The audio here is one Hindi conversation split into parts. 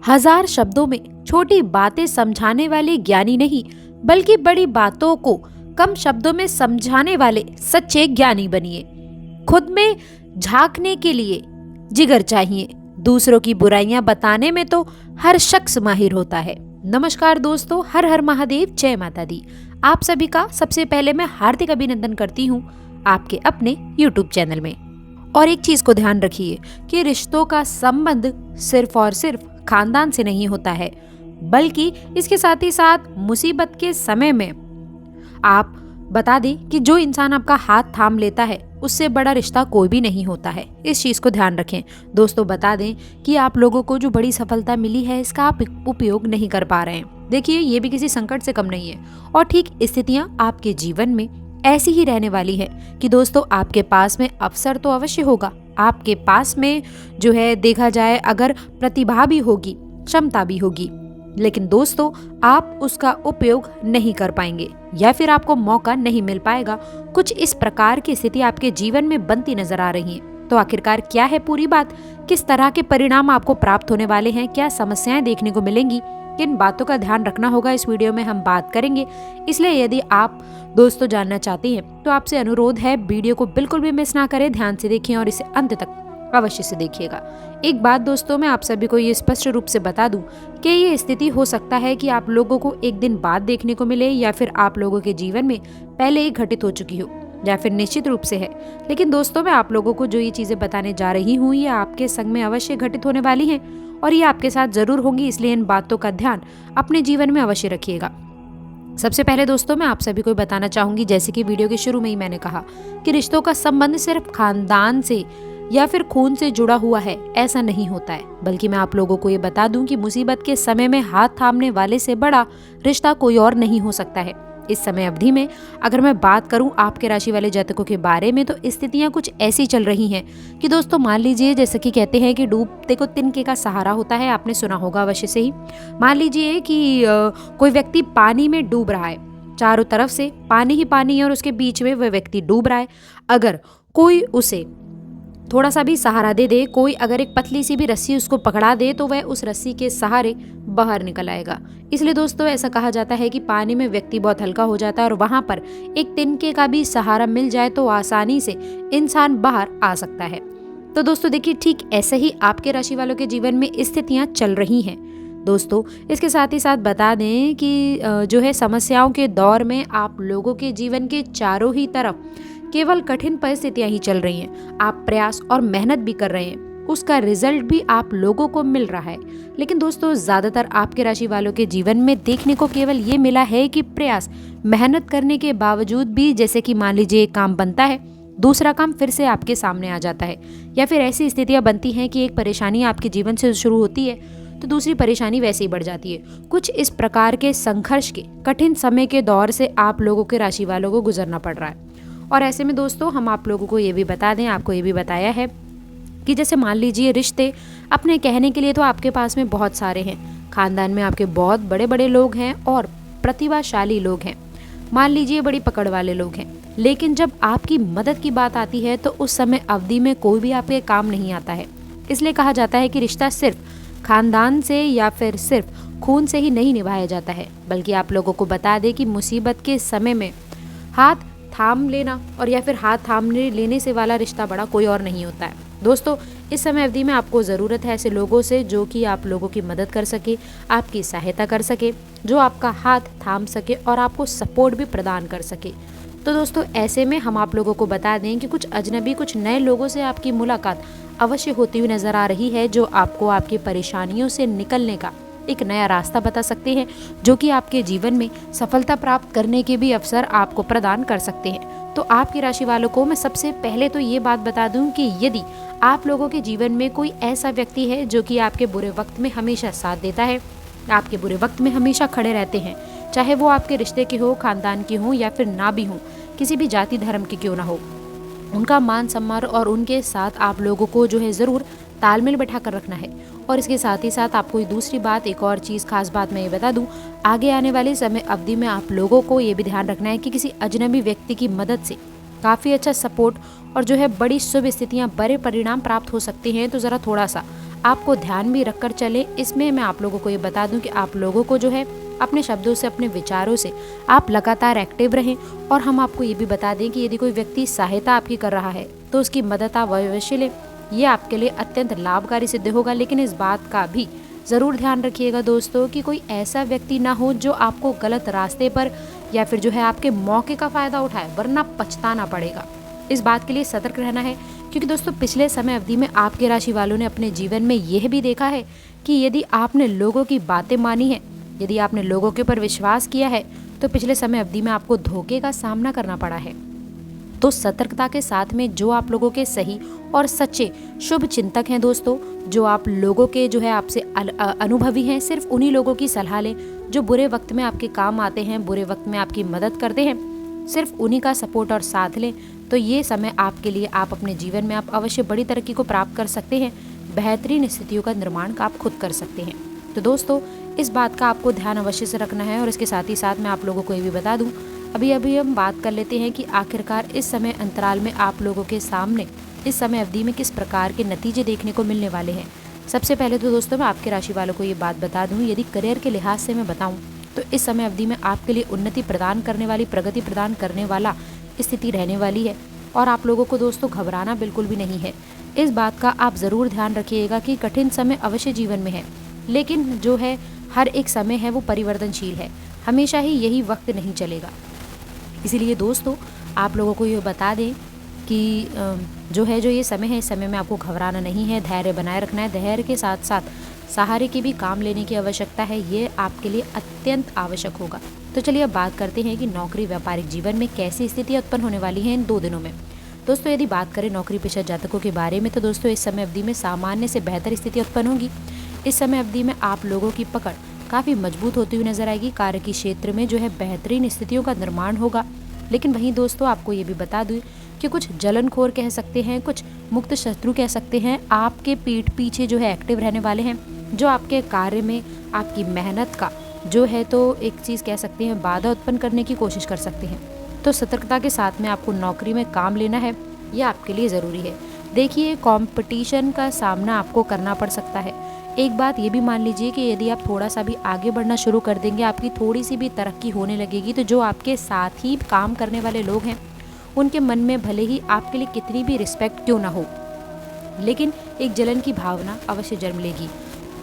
हजार शब्दों में छोटी बातें समझाने वाले ज्ञानी नहीं, बल्कि बड़ी बातों को कम शब्दों में समझाने वाले सच्चे ज्ञानी बनिए। खुद में झांकने के लिए जिगर चाहिए, दूसरों की बुराइयां बताने में तो हर शख्स माहिर होता है। नमस्कार दोस्तों, हर हर महादेव, जय माता दी। आप सभी का सबसे पहले मैं हार्दिक अभिनंदन करती हूँ आपके अपने YouTube चैनल में। और एक चीज को ध्यान रखिए कि रिश्तों का संबंध सिर्फ और सिर्फ खानदान से नहीं होता है, बल्कि इसके साथ ही साथ मुसीबत के समय में आप बता दें कि जो इंसान आपका हाथ थाम लेता है उससे बड़ा रिश्ता कोई भी नहीं होता है। इस चीज को ध्यान रखें दोस्तों। बता दें कि आप लोगों को जो बड़ी सफलता मिली है इसका आप उपयोग नहीं कर पा रहे हैं। देखिए, ये भी किसी संकट से कम नहीं है और ठीक स्थितियां आपके जीवन में ऐसी ही रहने वाली है कि दोस्तों आपके पास में अवसर तो अवश्य होगा, आपके पास में जो है देखा जाए अगर प्रतिभा भी होगी, क्षमता भी होगी, लेकिन दोस्तों आप उसका उपयोग नहीं कर पाएंगे या फिर आपको मौका नहीं मिल पाएगा। कुछ इस प्रकार की स्थिति आपके जीवन में बनती नजर आ रही है। तो आखिरकार क्या है पूरी बात, किस तरह के परिणाम आपको प्राप्त होने वाले हैं, क्या समस्याएं देखने को मिलेंगी, किन बातों का ध्यान रखना होगा, इस वीडियो में हम बात करेंगे। इसलिए यदि आप दोस्तों जानना चाहती हैं तो आपसे अनुरोध है वीडियो को बिल्कुल भी मिस ना करें, ध्यान से देखें और इसे अंत तक अवश्य से देखिएगा। एक बात दोस्तों, मैं आप सभी को ये स्पष्ट रूप से बता दूं कि ये स्थिति हो सकता है कि आप लोगों को एक दिन बाद देखने को मिले या फिर आप लोगों के जीवन में पहले ही घटित हो चुकी हो या फिर निश्चित रूप से है। लेकिन दोस्तों मैं आप लोगों को जो ये चीजें बताने जा रही हूँ ये आपके संग में अवश्य घटित होने वाली हैं और ये आपके साथ जरूर होंगी, इसलिए इन बातों का ध्यान अपने जीवन में अवश्य रखिएगा। सबसे पहले दोस्तों मैं आप सभी को बताना चाहूंगी, जैसे कि वीडियो के शुरू में ही मैंने कहा कि रिश्तों का संबंध सिर्फ खानदान से या फिर खून से जुड़ा हुआ है, ऐसा नहीं होता है। बल्कि मैं आप लोगों को ये बता दूं कि मुसीबत के समय में हाथ थामने वाले से बड़ा रिश्ता कोई और नहीं हो सकता है। इस समय अवधि में अगर मैं बात करूं आपके राशि वाले जातकों के बारे में, तो स्थितियां कुछ ऐसी चल रही हैं कि दोस्तों मान लीजिए, जैसे कि कहते हैं कि डूबते को तिनके का सहारा होता है, आपने सुना होगा अवश्य से ही। मान लीजिए कि कोई व्यक्ति पानी में डूब रहा है, चारों तरफ से पानी ही पानी है और उसके बीच में वह व्यक्ति डूब रहा है। अगर कोई उसे थोड़ा सा भी सहारा दे दे, कोई अगर एक पतली सी भी रस्सी उसको पकड़ा दे, तो वह उस रस्सी के सहारे बाहर निकल आएगा। इसलिए दोस्तों ऐसा कहा जाता है कि पानी में व्यक्ति बहुत हल्का हो जाता है और वहां पर एक तिनके का भी सहारा मिल जाए तो आसानी से इंसान बाहर आ सकता है। तो दोस्तों देखिए, ठीक ऐसे ही आपके राशि वालों के जीवन में स्थितियां चल रही हैं दोस्तों। इसके साथ ही साथ बता दें कि जो है समस्याओं के दौर में आप लोगों के जीवन के चारों ही तरफ केवल कठिन परिस्थितियां ही चल रही हैं। आप प्रयास और मेहनत भी कर रहे हैं, उसका रिजल्ट भी आप लोगों को मिल रहा है। लेकिन दोस्तों ज्यादातर आपके राशि वालों के जीवन में देखने को केवल ये मिला है कि प्रयास मेहनत करने के बावजूद भी, जैसे कि मान लीजिए एक काम बनता है, दूसरा काम फिर से आपके सामने आ जाता है, या फिर ऐसी स्थितियां बनती हैं कि एक परेशानी आपके जीवन से शुरू होती है तो दूसरी परेशानी वैसे ही बढ़ जाती है। कुछ इस प्रकार के संघर्ष के कठिन समय के दौर से आप लोगों के राशि वालों को गुजरना पड़ रहा है। और ऐसे में दोस्तों हम आप लोगों को ये भी बता दें, आपको ये भी बताया है कि जैसे मान लीजिए रिश्ते अपने कहने के लिए तो आपके पास में बहुत सारे हैं, खानदान में आपके बहुत बड़े बड़े लोग हैं और प्रतिभाशाली लोग हैं, मान लीजिए बड़ी पकड़ वाले लोग हैं। लेकिन जब आपकी मदद की बात आती है तो उस समय अवधि में कोई भी आपके काम नहीं आता है। इसलिए कहा जाता है कि रिश्ता सिर्फ खानदान से या फिर सिर्फ खून से ही नहीं निभाया जाता है, बल्कि आप लोगों को बता दें कि मुसीबत के समय में हाथ थाम लेना और या फिर हाथ थामने लेने से वाला रिश्ता बड़ा कोई और नहीं होता है। दोस्तों इस समय अवधि में आपको ज़रूरत है ऐसे लोगों से जो कि आप लोगों की मदद कर सके, आपकी सहायता कर सके, जो आपका हाथ थाम सके और आपको सपोर्ट भी प्रदान कर सके। तो दोस्तों ऐसे में हम आप लोगों को बता दें कि कुछ अजनबी, कुछ नए लोगों से आपकी मुलाकात अवश्य होती हुई नज़र आ रही है, जो आपको आपकी परेशानियों से निकलने का एक नया रास्ता बता सकते हैं, जो कि आपके जीवन में सफलता प्राप्त करने के भी अवसर आपको प्रदान कर सकते हैं। तो आपकी राशि वालों को मैं सबसे पहले तो ये बात बता दूं कि यदि आप लोगों के जीवन में कोई ऐसा व्यक्ति है जो कि आपके बुरे वक्त में हमेशा साथ देता है, आपके बुरे वक्त में हमेशा खड़े रहते हैं, चाहे वो आपके रिश्ते के हो, खानदान के हो या फिर ना भी हो, किसी भी जाति धर्म के क्यों ना हो, उनका मान सम्मान और उनके साथ आप लोगों को जो है ज़रूर तालमेल बैठा कर रखना है। और इसके साथ ही साथ आपको दूसरी बात, एक और चीज़, खास बात मैं ये बता दूं, आगे आने वाले समय अवधि में आप लोगों को ये भी ध्यान रखना है कि किसी अजनबी व्यक्ति की मदद से काफ़ी अच्छा सपोर्ट और जो है बड़ी शुभ स्थितियां, बड़े परिणाम प्राप्त हो सकते हैं। तो ज़रा थोड़ा सा आपको ध्यान भी रखकर चलें। इसमें मैं आप लोगों को ये बता दूं कि आप लोगों को जो है अपने शब्दों से, अपने विचारों से आप लगातार एक्टिव रहें। और हम आपको ये भी बता दें कि यदि कोई व्यक्ति सहायता आपकी कर रहा है तो उसकी मदद आप अवश्य लें। ये आपके लिए अत्यंत लाभकारी सिद्ध होगा। लेकिन इस बात का भी ज़रूर ध्यान रखिएगा दोस्तों कि कोई ऐसा व्यक्ति ना हो जो आपको गलत रास्ते पर या फिर जो है आपके मौके का फ़ायदा उठाए, वरना पछताना पड़ेगा। इस बात के लिए सतर्क रहना है, क्योंकि दोस्तों पिछले समय अवधि में आपके राशि वालों ने अपने जीवन में यह भी देखा है कि यदि आपने लोगों की बातें मानी है, यदि आपने लोगों के ऊपर विश्वास किया है, तो पिछले समय अवधि में आपको धोखे का सामना करना पड़ा है। तो सतर्कता के साथ में जो आप लोगों के सही और सच्चे शुभ चिंतक हैं दोस्तों, जो आप लोगों के जो है आपसे अनुभवी हैं, सिर्फ उन्हीं लोगों की सलाह लें जो बुरे वक्त में आपके काम आते हैं, बुरे वक्त में आपकी मदद करते हैं। सिर्फ उन्हीं का सपोर्ट और साथ लें, तो ये समय आपके लिए, आप अपने जीवन में आप अवश्य बड़ी तरक्की को प्राप्त कर सकते हैं। बेहतरीन स्थितियों का निर्माण आप खुद कर सकते हैं। तो दोस्तों इस बात का आपको ध्यान अवश्य से रखना है। और इसके साथ ही साथ मैं आप लोगों को ये भी बता दूं, अभी हम बात कर लेते हैं कि आखिरकार इस समय अंतराल में आप लोगों के सामने इस समय अवधि में किस प्रकार के नतीजे देखने को मिलने वाले हैं। सबसे पहले तो दोस्तों मैं आपके राशि वालों को ये बात बता दूं, यदि करियर के लिहाज से मैं बताऊं तो इस समय अवधि में आपके लिए उन्नति प्रदान करने वाली, प्रगति प्रदान करने वाला स्थिति रहने वाली है। और आप लोगों को दोस्तों घबराना बिल्कुल भी नहीं है। इस बात का आप ज़रूर ध्यान रखिएगा कि कठिन समय अवश्य जीवन में है, लेकिन जो है हर एक समय है वो परिवर्तनशील है, हमेशा ही यही वक्त नहीं चलेगा। इसीलिए दोस्तों आप लोगों को ये बता दें कि जो ये समय है, इस समय में आपको घबराना नहीं है, धैर्य बनाए रखना है। धैर्य के साथ साथ सहारे की भी काम लेने की आवश्यकता है, ये आपके लिए अत्यंत आवश्यक होगा। तो चलिए अब बात करते हैं कि नौकरी व्यापारिक जीवन में कैसी स्थितियाँ उत्पन्न होने वाली हैं इन 2 दिनों में। दोस्तों यदि बात करें नौकरी पेशा जातकों के बारे में, तो दोस्तों इस समय अवधि में सामान्य से बेहतर स्थिति उत्पन्न होगी। इस समय अवधि में आप लोगों की पकड़ काफ़ी मजबूत होती हुई नजर आएगी। कार्य की क्षेत्र में जो है बेहतरीन स्थितियों का निर्माण होगा। लेकिन वहीं दोस्तों आपको ये भी बता दूं कि कुछ जलनखोर कह सकते हैं, कुछ मुक्त शत्रु कह सकते हैं, आपके पीठ पीछे जो है एक्टिव रहने वाले हैं, जो आपके कार्य में आपकी मेहनत का जो है तो एक चीज़ कह सकते हैं बाधा उत्पन्न करने की कोशिश कर सकते हैं। तो सतर्कता के साथ में आपको नौकरी में काम लेना है, यह आपके लिए ज़रूरी है। देखिए कंपटीशन का सामना आपको करना पड़ सकता है। एक बात ये भी मान लीजिए कि यदि आप थोड़ा सा भी आगे बढ़ना शुरू कर देंगे, आपकी थोड़ी सी भी तरक्की होने लगेगी, तो जो आपके साथ ही काम करने वाले लोग हैं उनके मन में भले ही आपके लिए कितनी भी रिस्पेक्ट क्यों ना हो, लेकिन एक जलन की भावना अवश्य जन्म लेगी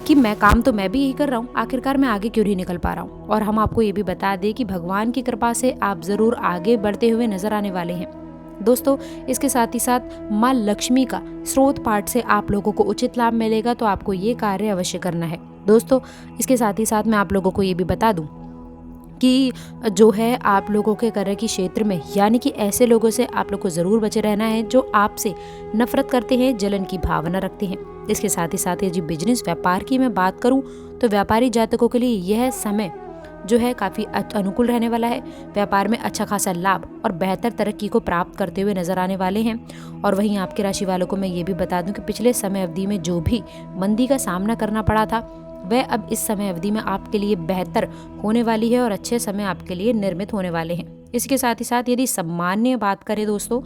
कि मैं काम तो मैं भी यही कर रहा हूँ, आखिरकार मैं आगे क्यों नहीं निकल पा रहा हूँ। और हम आपको ये भी बता दें कि भगवान की कृपा से आप ज़रूर आगे बढ़ते हुए नजर आने वाले हैं। दोस्तों इसके साथ ही साथ माँ लक्ष्मी का स्रोत पाठ से आप लोगों को उचित लाभ मिलेगा, तो आपको ये कार्य अवश्य करना है। दोस्तों इसके साथ ही साथ मैं आप लोगों को ये भी बता दूं कि जो है आप लोगों के कार्य की क्षेत्र में, यानी कि ऐसे लोगों से आप लोग को ज़रूर बचे रहना है जो आपसे नफरत करते हैं, जलन की भावना रखते हैं। इसके साथ ही साथ यदि बिजनेस व्यापार की मैं बात करूं तो व्यापारी जातकों के लिए यह समय जो है काफ़ी अनुकूल रहने वाला है। व्यापार में अच्छा खासा लाभ और बेहतर तरक्की को प्राप्त करते हुए नजर आने वाले हैं। और वहीं आपके राशि वालों को मैं ये भी बता दूं कि पिछले समय अवधि में जो भी मंदी का सामना करना पड़ा था, वह अब इस समय अवधि में आपके लिए बेहतर होने वाली है और अच्छे समय आपके लिए निर्मित होने वाले हैं। इसके साथ ही साथ यदि सामान्य बात करें दोस्तों,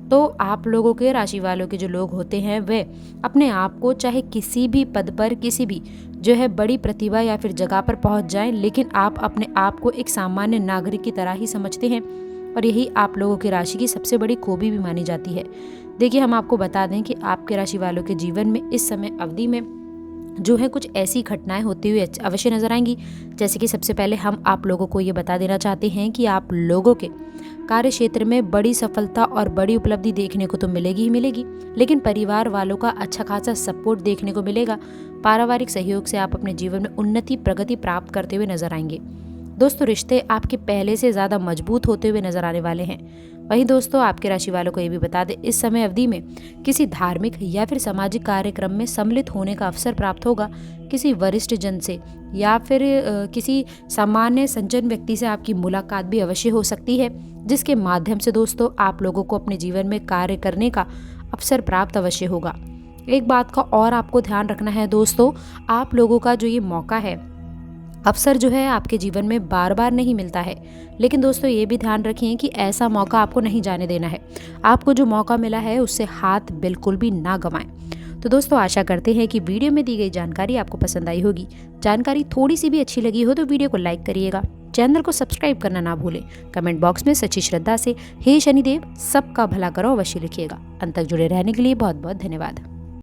तो आप लोगों के राशि वालों के जो लोग होते हैं वे अपने आप को चाहे किसी भी पद पर, किसी भी जो है बड़ी प्रतिभा या फिर जगह पर पहुंच जाएं, लेकिन आप अपने आप को एक सामान्य नागरिक की तरह ही समझते हैं। और यही आप लोगों की राशि की सबसे बड़ी खूबी भी मानी जाती है। देखिए हम आपको बता दें कि आपके राशि वालों के जीवन में इस समय अवधि में जो है कुछ ऐसी घटनाएं होती हुई अवश्य नजर आएंगी। जैसे कि सबसे पहले हम आप लोगों को ये बता देना चाहते हैं कि आप लोगों के कार्य क्षेत्र में बड़ी सफलता और बड़ी उपलब्धि देखने को तो मिलेगी ही मिलेगी, लेकिन परिवार वालों का अच्छा खासा सपोर्ट देखने को मिलेगा। पारिवारिक सहयोग से आप अपने जीवन में उन्नति प्रगति प्राप्त करते हुए नजर आएंगे। दोस्तों रिश्ते आपके पहले से ज़्यादा मजबूत होते हुए नजर आने वाले हैं। वहीं दोस्तों आपके राशि वालों को ये भी बता दें, इस समय अवधि में किसी धार्मिक या फिर सामाजिक कार्यक्रम में सम्मिलित होने का अवसर प्राप्त होगा। किसी वरिष्ठ जन से या फिर किसी सामान्य सज्जन व्यक्ति से आपकी मुलाकात भी अवश्य हो सकती है, जिसके माध्यम से दोस्तों आप लोगों को अपने जीवन में कार्य करने का अवसर प्राप्त अवश्य होगा। एक बात का और आपको ध्यान रखना है दोस्तों, आप लोगों का जो ये मौका है, अवसर जो है आपके जीवन में बार बार नहीं मिलता है, लेकिन दोस्तों ये भी ध्यान रखें कि ऐसा मौका आपको नहीं जाने देना है। आपको जो मौका मिला है उससे हाथ बिल्कुल भी ना गंवाएं। तो दोस्तों आशा करते हैं कि वीडियो में दी गई जानकारी आपको पसंद आई होगी। जानकारी थोड़ी सी भी अच्छी लगी हो तो वीडियो को लाइक करिएगा, चैनल को सब्सक्राइब करना ना भूलें। कमेंट बॉक्स में सच्ची श्रद्धा से हे शनिदेव सबका भला करो अवश्य लिखिएगा। अंत तक जुड़े रहने के लिए बहुत बहुत धन्यवाद।